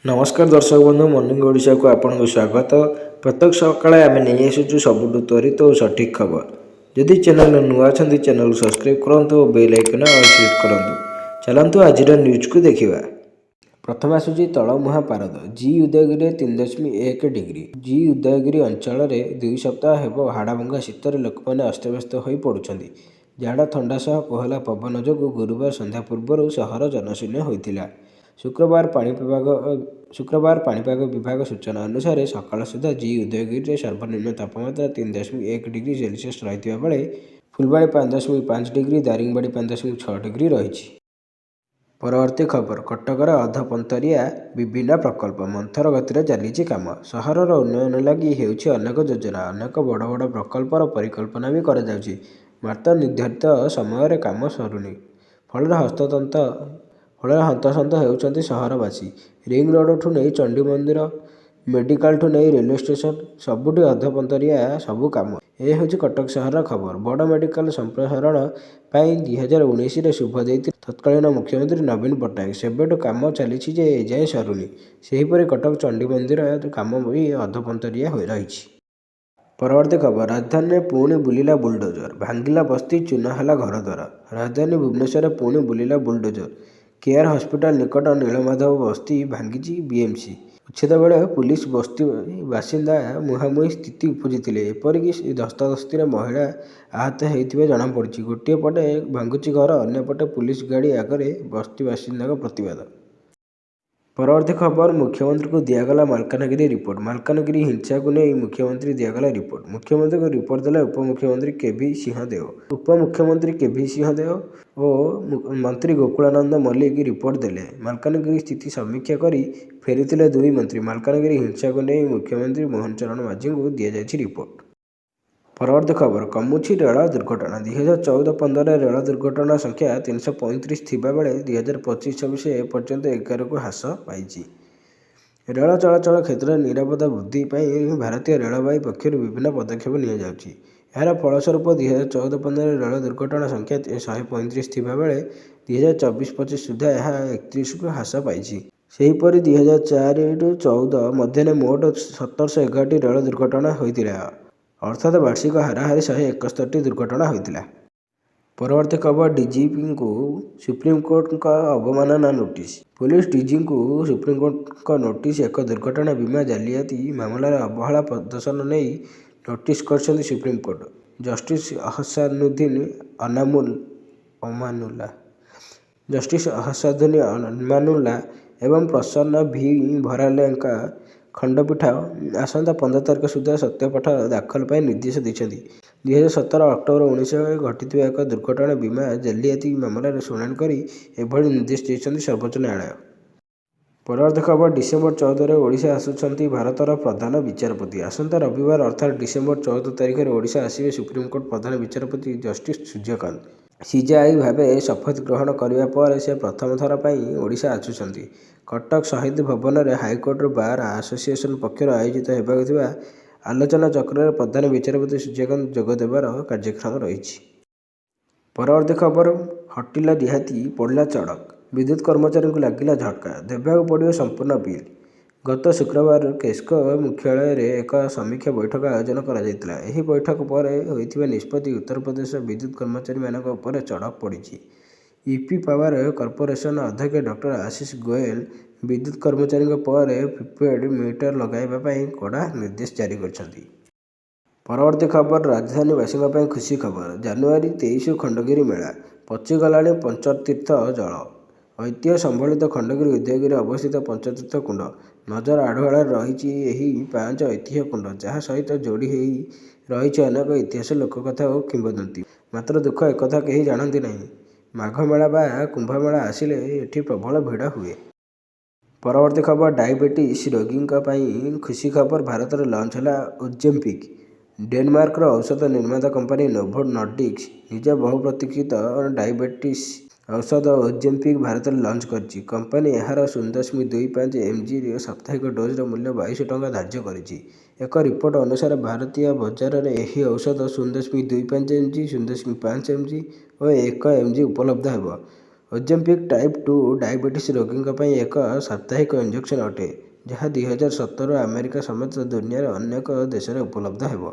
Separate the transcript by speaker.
Speaker 1: नमस्कार दर्शक बंधु मॉर्निंग ओडिशा को आपको स्वागत। प्रत्येक सकाଳେ आम नहीं आसुचु सबुठु त्वरित और सठिक खबर। जदि चैनल नुआ अच्छी चैनल सब्सक्राइब करूँ और बेल आइकन क्लिक करूँ। चलतु आज न्यूज को देखा। प्रथम आसूची तलमुहा पारद जी उदयगिरी 3.1 डिग्री। जी उदयगिरी अंचल में 2 सप्ताह हेब हाड़भंगा शीतर लोक मैंने अस्तव्यस्त हो पड़ुंट। झाड़ थंडा सह कोहला पवन जो गुरुवार संध्या पूर्व सहर जनशून्य होता। शुक्रवार पाणीपाग विभाग सूचना अनुसार सकाल सुधा जी उदयगिरी सर्वनिम्न तापमात्रा 3.1 डिग्री सेल्सियस रही बेले फुलबाणी 5.5 डिग्री, दारिंगबाड़ी 5.6 डिग्री रही। परवर्ती खबर कटकर अधपंतरिया विभिन्न प्रकल्प मंथर गति चली काम। सहर उन्नयन लगी होउछि अनेक योजना, अनेक बड़ बड़ प्रकल्पर परिकल्पना भी कराଯାଉଛି। मात्र निर्धारित समय काम सरुनी फल हंतसंत होउछन्ति सहरवासी। रिंग रोड ठू नहीं चंडी मंदिर, मेडिकल ठू नहीं रेलवे स्टेशन सबुठी अधपंतरिया सबू काम। यह हूँ कटक सहर खबर। बड़ मेडिकल संप्रसारण पर 2019 शुभ देते तत्कालीन मुख्यमंत्री नवीन पट्टनायक। सेबेठू काम चली एजाएं सरुनी। सेहीपरि कटक चंडी मंदिर काम भी अधपंतरिया रही। परवर्ती खबर राजधानी में पुणी बुलिला बुलडोजर, भांगिला बस्ती चूनाहाला घरद्वार। राजधानी भुवनेश्वर पुणी बुलिला बुलडोजर। केआर हस्पिटाल निकट नीलमाधव बस्ती भांगी बीएमसी उच्छेद बेले पुलिस बस्ती बासिंदा मुहांमुही स्थिति उपजिले। एपरिक धस्ताधस्ती महिला आहत होता जमापड़ी। गोटे पटे भांगुची घर, अन्यपटे पुलिस गाड़ी आगे बस्ती बासिंदा प्रतिवाद। परवर्ती खबर मुख्यमंत्री को दिगला मालकानगिरी रिपोर्ट। मालकानगिरी हिंसा को नहीं मुख्यमंत्री दिगला रिपोर्ट। मुख्यमंत्री को रिपोर्ट देला उपमुख्यमंत्री केवी सिंहदेव। उपमुख्यमंत्री केवी सिंहदेव और मंत्री गोकुलानंद मल्लिक रिपोर्ट देले। मालकानगिरी स्थिति समीक्षा करी फेरीथिले 2 मंत्री। मालकानगिरी हिंसा को नहीं मुख्यमंत्री मोहन चरण माझी को दि जाइछि रिपोर्ट। परवर्ती खबर कमुछि रेल दुर्घटना। 2014-15 रेल दुर्घटना संख्या 335 थिबा बेले 2025-26 एपर्यंत 11 को ह्रास पाइछि। रेल चलाचल क्षेत्र में निरापत्ता वृद्धि पर भारतीय रेलवाई पक्षर विभिन्न पदक्षेप लिया जाउछि। यार फलस्वरूप 2014-15 रेल दुर्घटना संख्या 135 थिबा बेले 2024-25 सुधा यह 31 को ह्रास पाइछि। सेहीपरि 2004-14 मध्य मोट 1711 रेल दुर्घटना होइतिला, अर्थात वार्षिक हाराहारी 171 दुर्घटना होता। परवर्ती खबर डीजीपी को सुप्रीमकोर्ट अवमानना नोटिस। पुलिस डीजी को सुप्रीमकोर्ट नोटिस एक दुर्घटना बीमा जालियाती मामलार अवहेला प्रदर्शन नहीं नोटिस कर सुप्रीमकोर्ट। जस्टिस अहसानुद्दीन अमानुल्ला एवं प्रसन्न भी भरालेका खंडपीठ आसंता 15 तारिख सुधा सत्यपाठ दाखल पर निर्देश देते। 2017 अक्टोबर 19 घटी एक दुर्घटना बीमा जालियाती मामलार शुणाणी करी एभली निर्देश देते सर्वोच्च न्यायालय। परवर्ती खबर डिसेम्बर 14 ओडिशा आसुछंती भारतर प्रधान विचारपति। आसंता रविवार अर्थात डिसेम्बर 14 तारिख में ओडिशा आसिबे सुप्रीमकोर्ट प्रधान विचारपति जस्टिस सूर्यकांत। सीजेआई भावे शपथ ग्रहण करने पर से प्रथम थर पर ओडिशा आसुछंती। कटक शहीद भवन में हाईकोर्ट बार एसोसिएशन पक्षर आयोजित होगा आलोचना चक्र प्रधान विचारपति सूर्यकांत जोगदेवार कार्यक्रम रही। परवर्ती खबर हटिला रिहाती पड़ा चड़क। विद्युत कर्मचारी को लगिला झटका, देवाक पड़ो संपूर्ण बिल। गत शुक्रवार केस्को मुख्यालय में एक समीक्षा बैठक आयोजन करा। एही बैठक पर होइथिबा निष्पत्ति उत्तर प्रदेश विद्युत कर्मचारी मानक उपर चड़क पड़ी। ईपी पावर कॉर्पोरेशन अध्यक्ष डॉक्टर आशीष गोयल विद्युत कर्मचारी पर प्रीपेड मीटर लगाइबा कड़ा निर्देश जारी करछन्ति। परवर्ती खबर राजधानीवासी खुशी खबर। जानुआरी 23 खंडगिरी मेला पचिगला पंचतीर्थ जल। ऐतिह्य संबलित खंडगिरी उदयगिरी अवस्थित पंचतीर्थ कुंड नजर आढ़ुआड़ रही 5 ऐतिह्य कुंड, जहाँ सहित जोड़ी रही अनेक इतिहास लोककथा और किंवदंती। मात्र दुख एकथा कहीं जानती नहीं, माघ मेला बा कुंभमेला आसिले एठी प्रबल भिड़ हुए। परवर्ती खबर डायबिटीज रोगी खुशी खबर। भारत में लॉन्च है ओजेम्पिक। डेनमार्क औषध निर्माता कंपनी नोभो नॉर्डिक्स निज बहुप्रतीक्षित डायबिटीज औषध ओजेम्पिक भारत में लॉन्च कर। कंपनी यार 0.25 mg साप्ताहिक डोज मूल्य 22 टंका धार्य करिछि। एक रिपोर्ट अनुसार भारतीय बजार में यह औषध 0.25 mg, 0.5 mg और 1 mg उपलब्ध है। ଓଜେମ୍ପିକ୍ ଟାଇପ୍ 2 ଡାଇବେଟିସ୍ ରୋଗୀଙ୍କ ପାଇଁ ଏକ ସାପ୍ତାହିକ ଇଞ୍ଜେକ୍ସନ୍ ଅଟେ ଯାହା 2017 ଆମେରିକା ସମେତ ଦୁନିଆର ଅନେକ ଦେଶରେ ଉପଲବ୍ଧ ହେବ।